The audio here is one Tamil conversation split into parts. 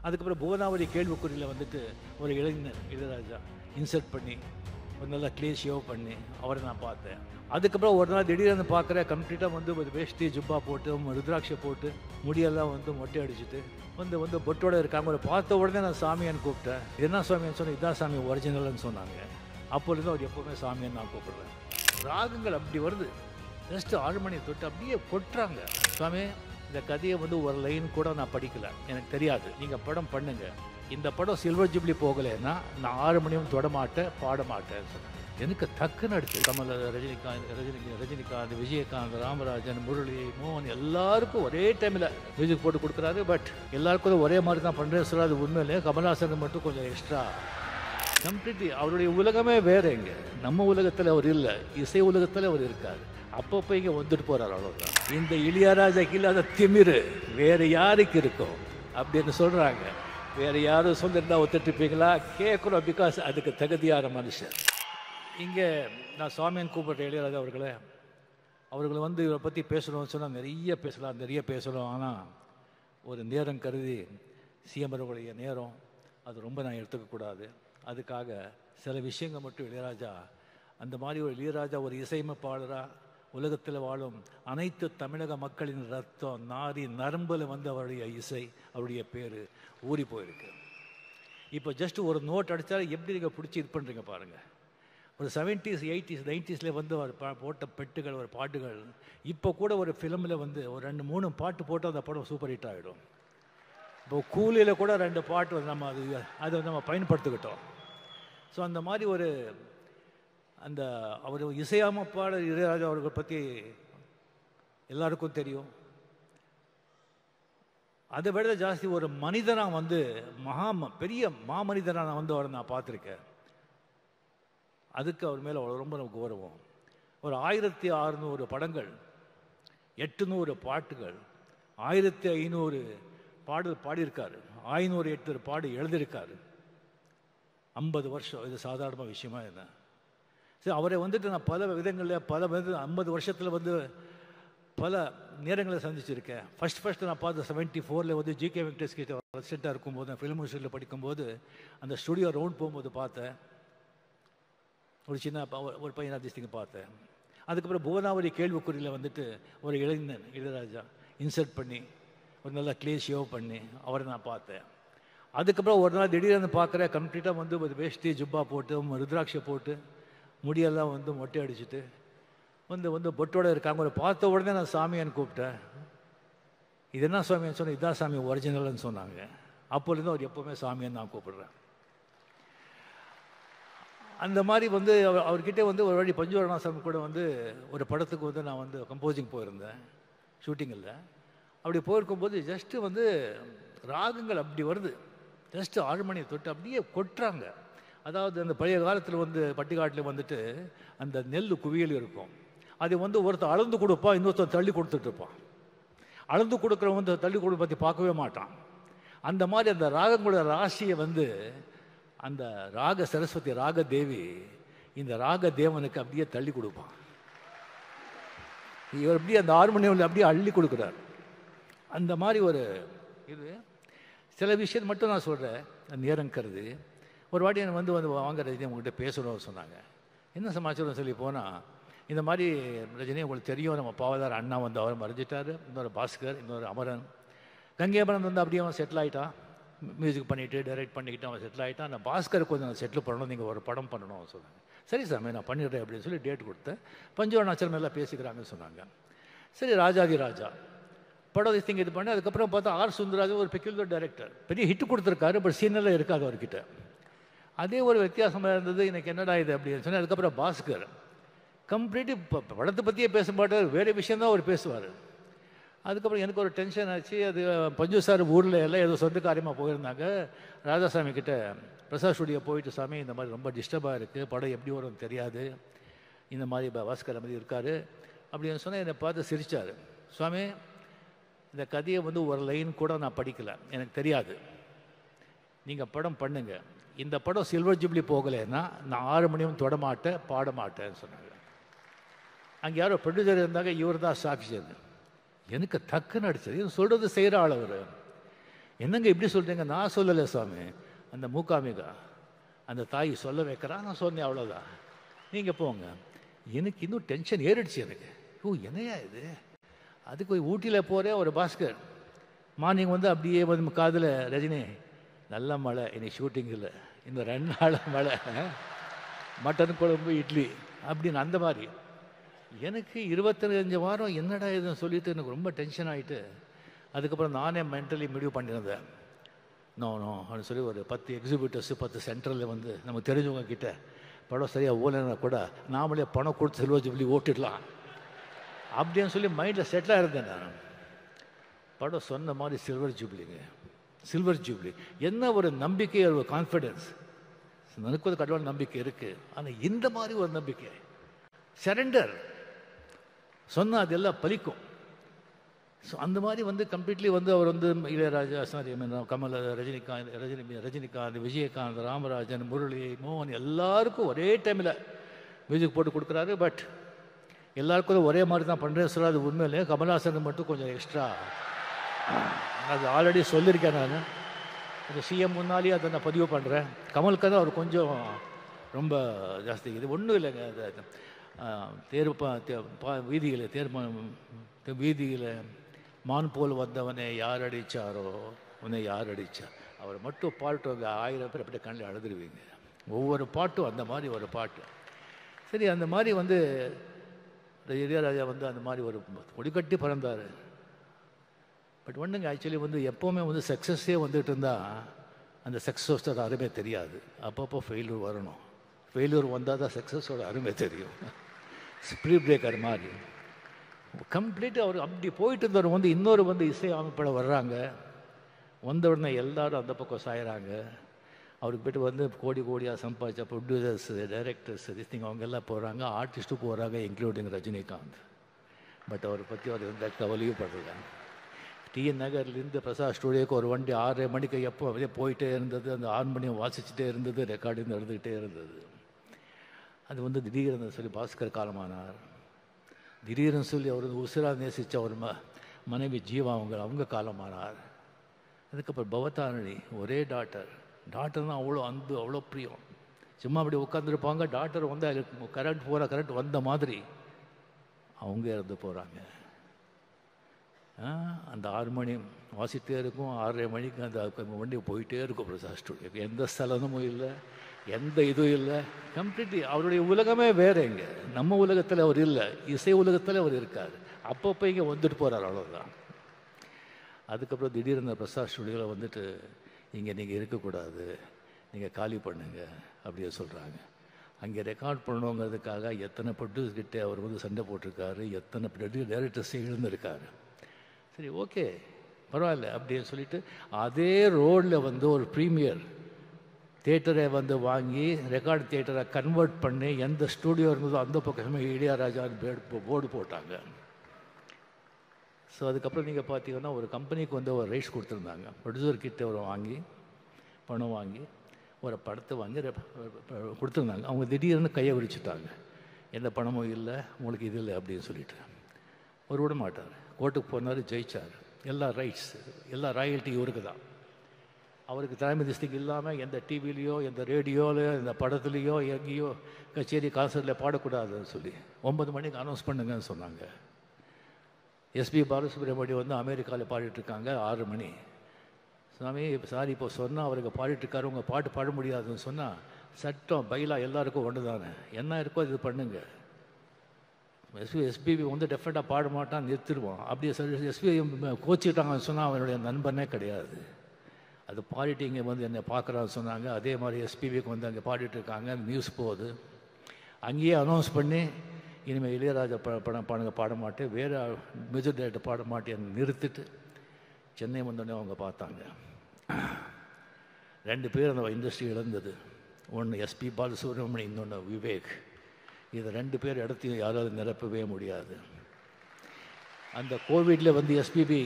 அதுக்கப்புறம் புவனாவதி கேள்விக்குறியில் வந்துட்டு ஒரு இளைஞர் இளையராஜா இன்சர்ட் பண்ணி ஒரு நல்லா க்ளீன் ஷேவ் பண்ணி அவரை நான் பார்த்தேன். அதுக்கப்புறம் ஒரு நாள் திடீர்னு பார்க்குற கம்ப்ளீட்டாக வந்து ஒரு வேஷ்டி ஜுப்பா போட்டு ருத்ராட்சை போட்டு முடியெல்லாம் வந்து மொட்டை அடிச்சுட்டு வந்து பொட்டோட இருக்காங்க. ஒரு பார்த்த உடனே நான் சாமியான்னு கூப்பிட்டேன். என்ன சாமியான்னு சொன்னேன். இதான் சாமி ஒரிஜினல்னு சொன்னாங்க. அப்போலேருந்து அவர் எப்போவுமே சாமியான்னு நான் கூப்பிடுறேன். ராகங்கள் அப்படி வருது, ஜஸ்ட் 6 மணி தொட்டு அப்படியே கொட்டுறாங்க. சாமி இந்த கதையை வந்து ஒரு லைன் கூட நான் படிக்கலை, எனக்கு தெரியாது, நீங்கள் படம் பண்ணுங்கள். இந்த படம் சில்வர் ஜூப்ளி போகலைன்னா நான் 6 மணியும் தொட மாட்டேன், பாட மாட்டேன்னு சொன்னேன். எனக்கு டக்குன்னு அடிச்சு கமல், ரஜினிகாந்த், விஜயகாந்த், ராமராஜன், முரளி, மோகன் எல்லாருக்கும் ஒரே டைமில் மியூசிக் போட்டு கொடுக்குறாரு. பட் எல்லாருக்கும் ஒரே மாதிரி தான் பண்ணுறேன்னு சொல்ல, அது உண்மையிலே கமல்ஹாசன் மட்டும் கொஞ்சம் எக்ஸ்ட்ரா கம்ப்ளீட்லி அவருடைய உலகமே வேற. இங்கே நம்ம உலகத்தில் அவர் இல்லை, இசை உலகத்தில் அவர் இருக்கார். அப்பப்போ இங்கே வந்துட்டு போகிறார், அவ்வளோதான். இந்த இளையராஜாக்கு இல்லாத திமிரு வேறு யாருக்கு இருக்கும் அப்படின்னு சொல்கிறாங்க. வேறு யாரும் சொல்லியிருந்தா ஒத்துட்டுருப்பீங்களா? கேட்குறோம், பிகாஸ் அதுக்கு தகுதியான மனுஷன். இங்கே நான் சாமியான் கூப்பிட்ற இளையராஜா அவர்களை வந்து இவரை பற்றி பேசணும்னு சொன்னால் நிறைய பேசலாம். ஆனால் ஒரு நேரம் கருதி சிஎம்வர்களுடைய நேரம் அது ரொம்ப நான் எடுத்துக்கக்கூடாது. அதுக்காக சில விஷயங்கள் மட்டும் இளையராஜா, அந்த மாதிரி ஒரு இளையராஜா ஒரு இசையமைப்பாளராக உலகத்தில் வாழும் அனைத்து தமிழக மக்களின் ரத்தம் நாரி நரம்பில் வந்து அவருடைய இசை, அவருடைய பேர் ஊறி போயிருக்கு. இப்போ ஜஸ்ட் ஒரு நோட் அடித்தாலும் எப்படி நீங்கள் பிடிச்சி இது பண்ணுறீங்க பாருங்கள். ஒரு 70s 80s 90s வந்து ஒரு போட்ட பெட்டுகள், ஒரு பாட்டுகள் இப்போ கூட ஒரு ஃபிலிமில் வந்து ஒரு 2-3 பாட்டு போட்டு அந்த படம் சூப்பர் ஹிட் ஆகிடும். இப்போ கூலியில் கூட 2 பாட்டு நம்ம அதை நம்ம பயன்படுத்திக்கிட்டோம். ஸோ அந்த மாதிரி ஒரு அந்த அவர் இசையமைப்பாளர் இளையராஜா அவர்களை பற்றி எல்லாருக்கும் தெரியும். அதை விட ஜாஸ்தி ஒரு மனிதனாக வந்து பெரிய மாமனிதனாக நான் வந்து அவரை நான் பார்த்துருக்கேன். அதுக்கு அவர் மேலே ரொம்ப கௌரவம். ஒரு 1600 படங்கள், 800 பாட்டுகள், 1500 பாடல் பாடியிருக்காரு, 508 பாடு எழுதியிருக்காரு. 50 வருஷம், இது சாதாரண விஷயமா என்ன? சரி, அவரை வந்துட்டு நான் பல விதங்களில் 50 வருஷத்தில் வந்து பல நேரங்களை சந்திச்சிருக்கேன். ஃபஸ்ட்டு நான் பார்த்த 74 வந்து ஜிகே வெங்கடேஷ் கிட்ட ரெசிடெண்ட்டாக இருக்கும்போது, நான் ஃபிலிம் யூனிவர்சிட்டியில் படிக்கும்போது அந்த ஸ்டுடியோ ரவுண்ட் போகும்போது பார்த்தேன். ஒரு சின்ன ஒரு பையன் அதிர்ஷ்டிங்க பார்த்தேன். அதுக்கப்புறம் புவனாவதி கேள்விக்குறியில் வந்துட்டு ஒரு இளைஞர் இளையராஜா இன்சர்ட் பண்ணி ஒரு நல்லா க்ளீன் ஷேவ் பண்ணி அவரை நான் பார்த்தேன். அதுக்கப்புறம் ஒரு நாள் திடீர்னு பார்க்குற கம்ப்ளீட்டாக வந்து ஒரு வேஷ்டி ஜுப்பா போட்டு ருத்ராட்சை போட்டு முடியெல்லாம் வந்து மொட்டை அடிச்சுட்டு வந்து பொட்டோட இருக்காங்க. ஒரு பார்த்த உடனே நான் சாமியான்னு கூப்பிட்டேன். இது என்ன சாமியான்னு சொன்னேன். இதான் சாமி ஒரிஜினல்னு சொன்னாங்க. அப்போலேருந்து அவர் எப்போவுமே சாமியான்னு நான் கூப்பிடுறேன். அந்த மாதிரி வந்து அவர்கிட்ட வந்து ஒரு வாட்டி பஞ்சவரணாசாமி கூட வந்து ஒரு படத்துக்கு வந்து நான் வந்து கம்போசிங் போயிருந்தேன், ஷூட்டிங்கில். அப்படி போயிருக்கும்போது ஜஸ்ட்டு வந்து ராகங்கள் அப்படி வருது, ஜஸ்ட்டு 6 மணி தொட்டு அப்படியே கொட்டுறாங்க. அதாவது அந்த பழைய காலத்தில் வந்து பட்டிக்காட்டில் வந்துட்டு அந்த நெல் குவியல் இருக்கும். அதை வந்து ஒருத்தர் அளந்து கொடுப்பான், இன்னொருத்தர் தள்ளி கொடுத்துட்ருப்பான். அளந்து கொடுக்குறவன் வந்து தள்ளி கொடுக்க பற்றி பார்க்கவே மாட்டான். அந்த மாதிரி அந்த ராகங்களோட ராசியை வந்து அந்த ராக சரஸ்வதி ராக தேவி இந்த ராக தேவனுக்கு அப்படியே தள்ளி கொடுப்பான். இவர் அப்படியே அந்த 6 மணி அப்படியே அள்ளி கொடுக்குறார். அந்த மாதிரி ஒரு இது சில விஷயத்தை மட்டும் நான் சொல்கிறேன், நேரம் கருது. ஒரு வாட்டி எனக்கு வந்து வாங்க ரஜினி உங்கள்கிட்ட பேசணும்னு சொன்னாங்க. என்ன சமாச்சாரம் சொல்லி போனால், இந்த மாதிரி ரஜினி உங்களுக்கு தெரியும், நம்ம பாவதார் அண்ணா வந்து அவர் மறைஞ்சிட்டார், இன்னொரு பாஸ்கர், இன்னொரு அமரன், கங்கை அமரன் வந்து அப்படியே அவன் செட்டில் ஆகிட்டான், மியூசிக் பண்ணிவிட்டு டைரக்ட் பண்ணிக்கிட்டு அவன் செட்டில் ஆகிட்டான். அந்த பாஸ்கர் கொஞ்சம் செட்டில் பண்ணணும், நீங்கள் ஒரு படம் பண்ணணும் சொன்னாங்க. சரி சாமி நான் பண்ணிடுறேன் அப்படின்னு சொல்லி டேட் கொடுத்தேன். பஞ்சவர்ணாச்சலம் எல்லாம் பேசிக்கிறாங்கன்னு சொன்னாங்க. சரி, ராஜாதி ராஜா படம் இது பண்ணி அதுக்கப்புறம் பார்த்தா ஆர் சுந்தரராஜன் ஒரு பெக்யூலர் டைரக்டர், பெரிய ஹிட்டு கொடுத்துருக்காரு. பட் சீனெல்லாம் இருக்காது அவர்கிட்ட. அதே ஒரு வித்தியாசமாக இருந்தது. எனக்கு என்னடா இது அப்படின்னு சொன்னேன். அதுக்கப்புறம் பாஸ்கர் கம்ப்ளீட்டு படத்தை பற்றியே பேச மாட்டார், வேறு விஷயந்தான் அவர் பேசுவார். அதுக்கப்புறம் எனக்கு ஒரு டென்ஷன் ஆச்சு. அது பஞ்சு சார் ஊரில் எல்லாம் ஏதோ சொந்த காரியமாக போயிருந்தாங்க. ராஜாசாமி கிட்ட பிரசாத் ஸ்டுடியோ போயிட்டு, சாமி இந்த மாதிரி ரொம்ப டிஸ்டர்பாக இருக்குது, படம் எப்படி வரும்னு தெரியாது, இந்த மாதிரி பாஸ்கர் மாதிரி இருக்கார் அப்படின்னு சொன்னால் என்னை பார்த்து சிரித்தார். சுவாமி இந்த கதையை வந்து ஒரு லைன் கூட நான் படிக்கலை, எனக்கு தெரியாது, நீங்கள் படம் பண்ணுங்கள். இந்த படம் சில்வர் ஜூப்ளி போகலைன்னா நான் 6 மணியும் தொட மாட்டேன், பாட மாட்டேன்னு சொன்னாங்க. அங்கே யாரோ ப்ரொடியூசர் இருந்தாங்க, இவர் தான் சாட்சி. எனக்கு டக்குன்னு அடிச்சது. இது சொல்கிறது செய்கிற ஆள் அவர். என்னங்க இப்படி சொல்கிறீங்க? நான் சொல்லலை சாமி, அந்த மூகாம்பிகா அந்த தாய் சொல்ல வைக்கிறா, நான் சொன்னேன், அவ்வளோதான். நீங்கள் போங்க. எனக்கு இன்னும் டென்ஷன் ஏறிடுச்சு எனக்கு. ஓ என்னையா இது? அதுக்கு போய் ஊட்டியில் போகிறேன், ஒரு பாஸ்கர் மார்னிங் வந்து அப்படியே வந்து காதில், ரஜினி நல்ல மழை, இன்னைக்கு ஷூட்டிங் இல்லை, இன்னும் 2 நாள் மழை, மட்டன் குழம்பு இட்லி அப்படின்னு. அந்த மாதிரி எனக்கு 25 வாரம் என்னடா இதுன்னு சொல்லிட்டு எனக்கு ரொம்ப டென்ஷன் ஆகிட்டு, அதுக்கப்புறம் நானே மென்டலி முடிவு பண்ணியிருந்தேன். நோ அப்படின்னு சொல்லி ஒரு 10 எக்ஸிபிட்டர்ஸு 10 சென்டரில் வந்து நம்ம தெரிஞ்சவங்க கிட்ட படம் சரியாக ஓலைன்னா கூட நாமளே பணம் கொடுத்து சில்வர் ஜூப்ளி ஓட்டிடலாம் அப்படின்னு சொல்லி மைண்டில் செட்டிலாக இருந்தேன் நான். படம் சொன்ன மாதிரி சில்வர் ஜூப்ளிங்க, சில்வர் ஜூப்ளி. என்ன ஒரு நம்பிக்கை, ஒரு கான்ஃபிடென்ஸ். எனக்கு ஒரு கடவுள் நம்பிக்கை இருக்குது, ஆனால் இந்த மாதிரி ஒரு நம்பிக்கை, சரண்டர் சொன்னால் அதெல்லாம் பலிக்கும். ஸோ அந்த மாதிரி வந்து கம்ப்ளீட்லி வந்து அவர் வந்து இளையராஜா, சாரி கமல், ரஜினிகாந்த், விஜயகாந்த், ராமராஜன், முரளி, மோகன் எல்லாருக்கும் ஒரே டைமில் மியூசிக் போட்டு கொடுக்குறாரு. பட் எல்லாருக்கும் ஒரே மாதிரி தான் பண்ணுறேன் சொல்ல, அது உண்மையிலே கமல்ஹாசனுக்கு மட்டும் கொஞ்சம் எக்ஸ்ட்ரா. அது ஆல்ரெடி சொல்லியிருக்கேன் நான், அது சிஎம் முன்னாலேயே அதை நான் பதிவு பண்ணுறேன். கமலுக்கு தான் அவர் கொஞ்சம் ரொம்ப ஜாஸ்தி. இது ஒன்றும் இல்லைங்க, அது வீதியில் மான் போல் வந்தவனை யார் அடித்தாரோ உன்னை யார் அடித்தா, அவர் மட்டும் பாட்டு 1000 பேர் அப்படியே கண்ணில் அழுதுருவீங்க. ஒவ்வொரு பாட்டும் அந்த மாதிரி ஒரு பாட்டு. சரி, அந்த மாதிரி வந்து இளையராஜா வந்து அந்த மாதிரி ஒரு கொடிக்கட்டி பறந்தார். பட் ஒன்றுங்க, ஆக்சுவலி வந்து எப்போவுமே வந்து சக்ஸஸே வந்துட்டு இருந்தால் அந்த சக்ஸஸோட அருமை தெரியாது. அப்பப்போ ஃபெயில்யூர் வரணும். ஃபெயில்யூர் வந்தால் தான் சக்ஸஸோட அருமை தெரியும். ஸ்ப்ரீட் பிரேக்கர் மாதிரி கம்ப்ளீட்டாக அவர் அப்படி போயிட்டு இருந்தவர் வந்து இன்னொரு வந்து இசை அமைப்பட வர்றாங்க. வந்த உடனே எல்லாரும் அந்த பக்கம் சாயிறாங்க. அவருக்கு போய்ட்டு வந்து கோடியாக சம்பாதிச்ச ப்ரொடியூசர்ஸ், டைரக்டர்ஸ், திஸ்திங் அவங்க எல்லாம் போகிறாங்க, ஆர்டிஸ்ட்டும் போகிறாங்க, இன்க்ளூடிங் ரஜினிகாந்த். பட் அவரை பற்றி அவர் எந்த கவலையும் படுறாங்க. டிஎன் நகர்லேருந்து பிரசாத் ஸ்டூடியோக்கு ஒரு வண்டி 6:30 மணிக்கு எப்போ அப்படியே போயிட்டே இருந்தது. அந்த ஹார்மோனியம் வாசிச்சுட்டே இருந்தது, ரெக்கார்டிங் நடந்துக்கிட்டே இருந்தது. அது வந்து திடீர்னு சொல்லி பாஸ்கர் காலமானார். திடீர்னு சொல்லி அவர் உசிரா நேசித்த ஒரு மனைவி ஜீவா அவங்க காலமானார். அதுக்கப்புறம் பவதாரணி, ஒரே டாக்டர்னா அவ்வளோ அன்பு, அவ்வளோ பிரியம். சும்மா அப்படி உட்காந்துருப்பாங்க, டாக்டர் வந்து கரண்ட் வந்த மாதிரி அவங்க இறந்து போகிறாங்க. அந்த ஹார்மோனியம் வாசிட்டே இருக்கும், 6:30 மணிக்கு அந்த வண்டி போயிட்டே இருக்கும் பிரசாத் ஸ்டூடியோக்கு. எந்த ஸ்தலமும் இல்லை, எந்த இதுவும் இல்லை. கம்ப்ளீட்லி அவருடைய உலகமே வேறு. இங்கே நம்ம உலகத்தில் அவர் இல்லை, இசை உலகத்தில் அவர் இருக்கார். அப்பப்போ இங்கே வந்துட்டு போகிறார், அவ்வளோதான். அதுக்கப்புறம் திடீர்னு பிரசாத் ஸ்டூடியோவில் வந்துட்டு இங்கே நீங்கள் இருக்கக்கூடாது, நீங்கள் காலி பண்ணுங்க அப்படியே சொல்கிறாங்க. அங்கே ரெக்கார்ட் பண்ணணுங்கிறதுக்காக எத்தனை ப்ரொடியூசர்கிட்ட அவர் வந்து சண்டை போட்டிருக்காரு, எத்தனை டைரக்டர்ஸ் எழுந்திருக்காரு. சரி, ஓகே, பரவாயில்ல அப்படின்னு சொல்லிட்டு அதே ரோடில் வந்து ஒரு ப்ரீமியர் தியேட்டரை வந்து வாங்கி ரெக்கார்டு தியேட்டரை கன்வெர்ட் பண்ணி எந்த ஸ்டூடியோ இருந்ததோ அந்த பக்கமே இளையராஜான்னு போர்டு போட்டாங்க. ஸோ அதுக்கப்புறம் நீங்கள் பார்த்தீங்கன்னா ஒரு கம்பெனிக்கு வந்து ஒரு ரைட்ஸ் கொடுத்துருந்தாங்க. ப்ரொடியூசர்கிட்ட ஒரு பணம் வாங்கி ஒரு படத்தை வாங்கி கொடுத்துருந்தாங்க. அவங்க திடீர்னு கையை விரிச்சுட்டாங்க. எந்த பணமும் இல்லை, உங்களுக்கு இது இல்லை அப்படின்னு சொல்லிட்டு. அவர் விட மாட்டார். கோர்ட்டுக்கு போனார், ஜெயிச்சார். எல்லா ரைட்ஸ், எல்லா ராயல்ட்டி இவருக்கு தான். அவருக்கு தலைமை திஸ்திக்கு இல்லாமல் எந்த டிவிலையோ, எந்த ரேடியோலையோ, எந்த படத்துலேயோ, எங்கேயோ கச்சேரி கான்சர்ட்டில் பாடக்கூடாதுன்னு சொல்லி 9 மணிக்கு அனௌன்ஸ் பண்ணுங்கன்னு சொன்னாங்க. எஸ்பி பாலசுப்ரமணியம் வந்து அமெரிக்காவில் பாடிட்டுருக்காங்க 6 மணி. சாமி சாரி, இப்போ சொன்னால் அவருக்கு பாடிட்டுருக்காரு, உங்கள் பாட்டு பாட முடியாதுன்னு சொன்னால் சட்டம் பைலா எல்லாருக்கும் ஒன்று தானே, என்ன இருக்கோ இது பண்ணுங்க. எஸ்பிபி வந்து டெஃபினட்டாக பாட மாட்டான், நிறுத்திடுவான். அப்படியே சொல்லி எஸ்பிபி கோச்சிக்கிட்டாங்கன்னு சொன்னால் அவனுடைய நண்பனே கிடையாது. அது பாடிட்டு இங்கே வந்து என்னை பார்க்குறான்னு சொன்னாங்க. அதே மாதிரி எஸ்பிபிக்கு வந்து அங்கே பாடிட்டுருக்காங்க, நியூஸ் போகுது. அங்கேயே அனௌன்ஸ் பண்ணி இனிமேல் இளையராஜா பாட மாட்டேன், வேறு மியூசிக் டைரக்டர் பாட மாட்டேன்னு நிறுத்திட்டு சென்னை வந்தோடனே அவங்க பார்த்தாங்க. 2 பேர் அந்த இண்டஸ்ட்ரி இழந்தது. ஒன்று எஸ்பி பாலசுப்ரமணியம், இன்னொன்று விவேக். இது 2 பேர் இடத்தையும் யாராவது நிரப்பவே முடியாது. அந்த கோவிடில் வந்து எஸ்பிபி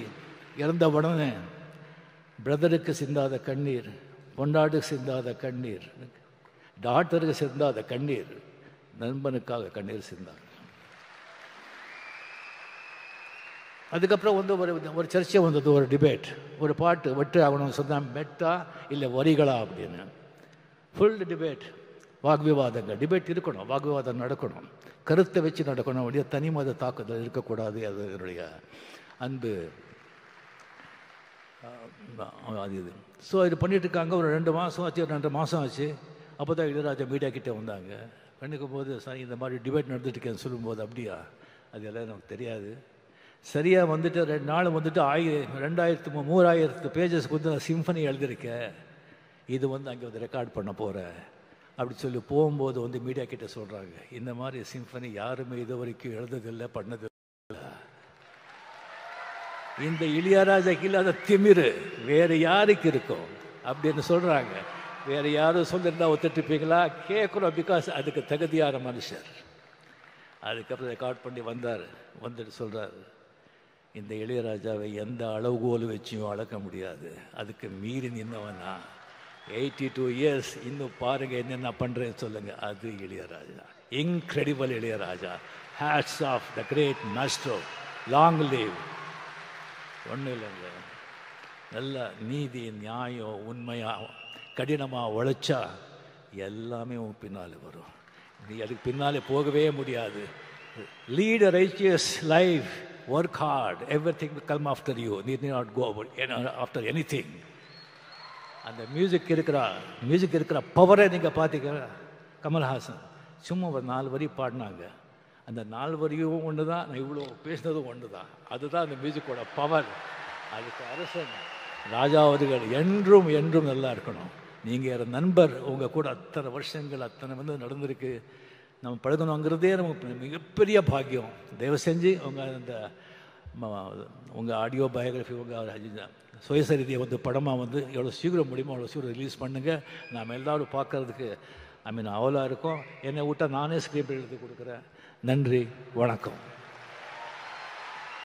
இறந்த உடனே பிரதருக்கு சிந்தாத கண்ணீர், பொண்டாட்டுக்கு சிந்தாத கண்ணீர், டாக்டருக்கு சிந்தாத கண்ணீர், நண்பனுக்காக கண்ணீர் சிந்தாங்க. அதுக்கப்புறம் வந்து ஒரு சர்ச்சை வந்தது, ஒரு டிபேட், ஒரு பாட்டு வெட்டு ஆகணும்னு சொன்னால் மெட்டா இல்லை வரிகளா அப்படின்னு. Full debate, வாக்விவாதங்கள். டிபேட் இருக்கணும், வாக்விவாதம் நடக்கணும், கருத்தை வச்சு நடக்கணும், அப்படியே தனி மத தாக்குதல் இருக்கக்கூடாது. அது என்னுடைய அன்பு. அது இது. ஸோ இது பண்ணிகிட்டு இருக்காங்க. ஒரு 2 மாதம் ஆச்சு, 2 மாதம் ஆச்சு. அப்போ தான் இளையராஜா மீடியா கிட்டே வந்தாங்க. கண்ணுக்கும் போது சார் இந்த மாதிரி டிபேட் நடந்துட்டுருக்கேன்னு சொல்லும்போது, அப்படியா, அது எல்லாம் எனக்கு தெரியாது. சரியாக வந்துட்டு 2 நாள் வந்துட்டு 3000 பேஜஸ்க்கு வந்து நான் சிம்ஃபனி எழுதியிருக்கேன், இது வந்து அங்கே வந்து ரெக்கார்ட் பண்ண போகிறேன் அப்படி சொல்லி போகும்போது வந்து மீடியா கிட்டே சொல்கிறாங்க, இந்த மாதிரி சிம்ஃபனி யாருமே இது வரைக்கும் எழுதுதில்லை, பண்ணதில்லை. இந்த இளையராஜாக்கு இல்லாத திமிரு வேறு யாருக்கு இருக்கும் அப்படின்னு சொல்கிறாங்க. வேறு யாரும் சொல்லியிருந்தா ஒத்துட்டுப்பீங்களா? கேட்குறோம், பிகாஸ் அதுக்கு தகுதியான மனுஷர். அதுக்கப்புறம் ரெக்கார்ட் பண்ணி வந்துட்டு சொல்கிறாரு, இந்த இளையராஜாவை எந்த அளவுகோல் வச்சியும் அளக்க முடியாது, அதுக்கு மீறி நின்னவனா 82 இயர்ஸ், இன்னும் பாருங்கள் என்னென்ன பண்ணுறேன்னு சொல்லுங்கள். அது Ilaiyaraaja, incredible Ilaiyaraaja. Hats off the great maestro, long live. ஒன்றும் இல்லைங்க, நல்ல நீதி, நியாயம், உண்மையாக கடினமாக உழைச்சா எல்லாமே உன் பின்னால் வரும். நீ அதுக்கு பின்னாலே போகவே முடியாது. Lead a righteous life, work hard, everything will come after you. நீ நாட் கோ ஆஃப்டர் எனிதிங். அந்த மியூசிக் இருக்கிற பவரை நீங்கள் பார்த்தீங்க. கமல்ஹாசன் சும்மா ஒரு 4 வரி பாடினாங்க. அந்த 4 வரியும் ஒன்று தான், நான் இவ்வளோ பேசினதும் ஒன்று தான். அதுதான் அந்த மியூசிக்கோட பவர். அதுக்கு அரசன் ராஜா அவர்கள் என்றும் என்றும் நல்லா இருக்கணும். நீங்கள் நண்பர், உங்கள் கூட அத்தனை வருஷங்கள் அத்தனை வந்து நடந்திருக்கு, நம்ம பழகணுங்கிறதே நமக்கு மிகப்பெரிய பாக்கியம். தயவு செஞ்சு உங்கள் ஆடியோ பயோகிராஃபி, உங்கள் சுயசரிதியை வந்து படமாக வந்து எவ்வளோ சீக்கிரம் முடியுமோ அவ்வளோ சீக்கிரம் ரிலீஸ் பண்ணுங்கள். நாம் எல்லோரும் பார்க்கறதுக்கு அவலாக இருக்கும். என்னை விட்டால் நானே ஸ்கிரிப்ட் எழுதி கொடுக்குறேன். நன்றி, வணக்கம்.